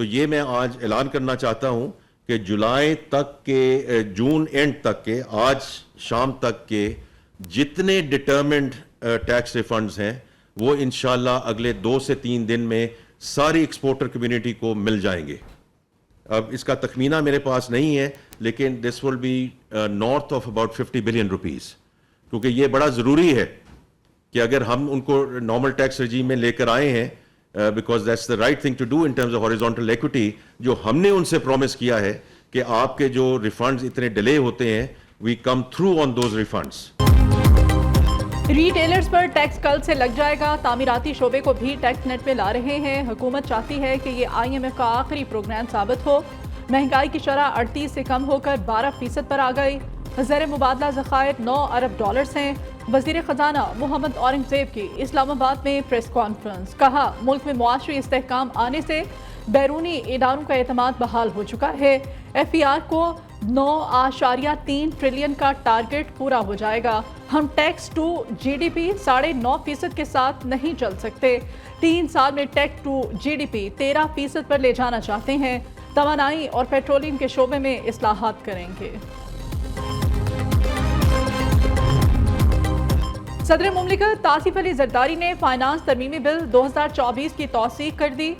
تو یہ میں آج اعلان کرنا چاہتا ہوں کہ جولائی تک کے جون اینڈ تک کے آج شام تک کے جتنے ڈٹرمنڈ ٹیکس ریفنڈز ہیں وہ انشاءاللہ اگلے 2 سے 3 دن میں ساری ایکسپورٹر کمیونٹی کو مل جائیں گے. اب اس کا تخمینہ میرے پاس نہیں ہے لیکن this will be north of about 50 billion rupees, کیونکہ یہ بڑا ضروری ہے کہ اگر ہم ان کو نارمل ٹیکس رجیم میں لے کر آئے ہیں because that's the right thing to do in terms of horizontal equity, جو ہم نے ان سے پرومس کیا ہے کہ آپ کے جو ریفنڈز اتنے ڈیلے ہوتے ہیں we come through on those refunds. Retailers پر ٹیکس کل سے لگ جائے گا. تعمیراتی شعبے کو بھی ٹیکس نیٹ پہ لا رہے ہیں. حکومت چاہتی ہے کہ یہ IMF کا آخری پروگرام ثابت ہو. مہنگائی کی شرح 38 سے کم ہو کر 12% پر آ گئی. زیر مبادلہ ذخائر 9 ارب ڈالرز ہیں. وزیر خزانہ محمد اورنگزیب کی اسلام آباد میں پریس کانفرنس. کہا ملک میں معاشی استحکام آنے سے بیرونی اداروں کا اعتماد بحال ہو چکا ہے. FER کو 9.3 ٹریلین کا ٹارگٹ پورا ہو جائے گا. ہم ٹیکس ٹو GDP 9.5% کے ساتھ نہیں چل سکتے. 3 سال میں ٹیکس ٹو GDP 13% پر لے جانا چاہتے ہیں. توانائی اور پیٹرولیم کے شعبے میں اصلاحات کریں گے. صدر مملکت آصف علی زرداری نے فائنانس ترمیمی بل 2024 کی توثیق کر دی.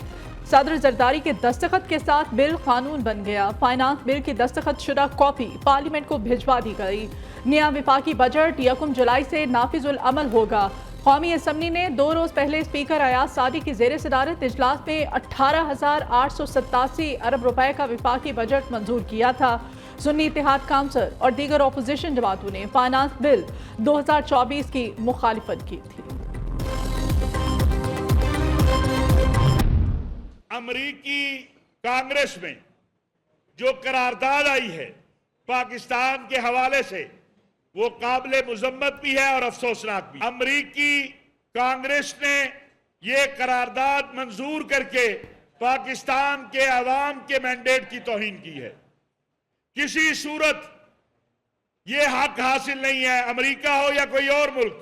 صدر زرداری کے دستخط کے ساتھ بل قانون بن گیا. فائنانس بل کی دستخط شدہ کاپی پارلیمنٹ کو بھجوا دی گئی. نیا وفاقی بجٹ 1 جولائی سے نافذ العمل ہوگا. قومی اسمبلی نے 2 روز پہلے اسپیکر ایاز سعدی کی زیر صدارت اجلاس میں 18,887 ارب روپے کا وفاقی بجٹ منظور کیا تھا. سنی اتحاد کونسل اور دیگر اپوزیشن جماعتوں نے فائنانس بل 2024 کی مخالفت کی تھی. امریکی کانگریس میں جو قرارداد آئی ہے پاکستان کے حوالے سے وہ قابل مذمت بھی ہے اور افسوسناک بھی. امریکی کانگریس نے یہ قرارداد منظور کر کے پاکستان کے عوام کے مینڈیٹ کی توہین کی ہے. کسی صورت یہ حق حاصل نہیں ہے امریکہ ہو یا کوئی اور ملک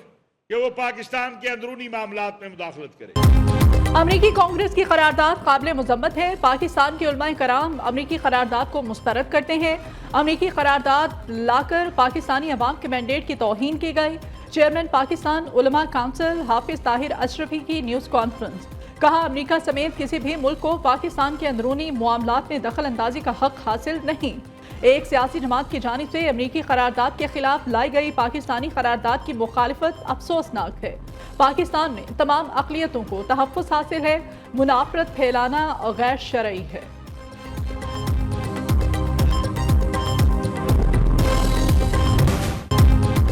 کہ وہ پاکستان کے اندرونی معاملات میں مداخلت کرے. امریکی کانگریس کی قرارداد قابل مذمت ہے. پاکستان کے علماء کرام امریکی قرارداد کو مسترد کرتے ہیں. امریکی قرارداد لا کر پاکستانی عوام کے مینڈیٹ کی توہین کی گئی. چیئرمین پاکستان علماء کونسل حافظ طاہر اشرفی کی نیوز کانفرنس. کہا امریکہ سمیت کسی بھی ملک کو پاکستان کے اندرونی معاملات میں دخل اندازی کا حق حاصل نہیں. ایک سیاسی جماعت کی جانب سے امریکی قرارداد کے خلاف لائی گئی پاکستانی قرارداد کی مخالفت افسوسناک ہے. پاکستان میں تمام اقلیتوں کو تحفظ حاصل ہے. منافرت پھیلانا غیر شرعی ہے.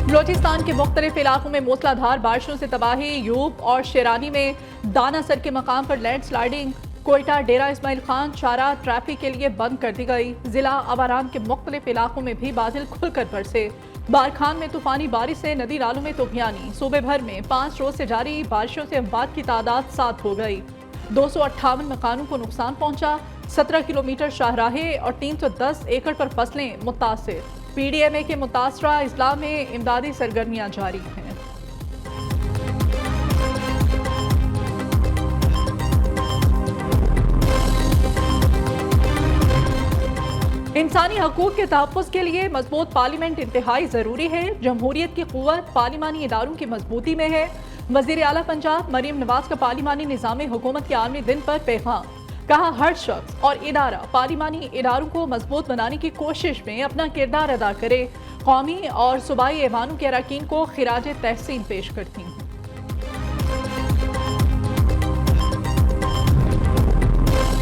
بلوچستان کے مختلف علاقوں میں موسلا دھار بارشوں سے تباہی. یوب اور شیرانی میں دانا سر کے مقام پر لینڈ سلائیڈنگ. کوئٹہ ڈیرہ اسماعیل خان شاہراہ ٹریفک کے لیے بند کر دی گئی. ضلع آواران کے مختلف علاقوں میں بھی بادل کھل کر برسے. بارکھان میں طوفانی بارش سے ندی نالوں میں طوفانی. صوبے بھر میں 5 روز سے جاری بارشوں سے اموات کی تعداد 7 ہو گئی. 258 مکانوں کو نقصان پہنچا. 17 کلومیٹر شاہراہیں اور 310 ایکڑ پر فصلیں متاثر. PDMA کے متاثرہ اضلاع میں امدادی سرگرمیاں جاری ہیں. انسانی حقوق کے تحفظ کے لیے مضبوط پارلیمنٹ انتہائی ضروری ہے. جمہوریت کی قوت پارلیمانی اداروں کی مضبوطی میں ہے. وزیر اعلیٰ پنجاب مریم نواز کا پارلیمانی نظام حکومت کے عالمی دن پر پیغام. کہا ہر شخص اور ادارہ پارلیمانی اداروں کو مضبوط بنانے کی کوشش میں اپنا کردار ادا کرے. قومی اور صوبائی ایوانوں کے اراکین کو خراج تحسین پیش کرتی ہوں.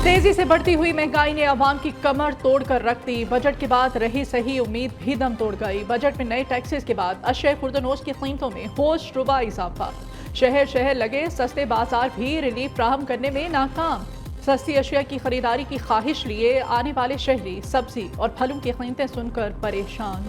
تیزی سے بڑھتی ہوئی مہنگائی نے عوام کی کمر توڑ کر رکھ دی. بجٹ کے بعد رہی صحیح امید بھی دم توڑ گئی. بجٹ میں نئے ٹیکسز کے بعد اشیاء خوردنوش کی قیمتوں میں ہوش ربا اضافہ. شہر لگے سستے بازار بھی ریلیف فراہم کرنے میں ناکام. سستی اشیاء کی خریداری کی خواہش لیے آنے والے شہری سبزی اور پھلوں کی قیمتیں سن کر پریشان.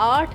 8,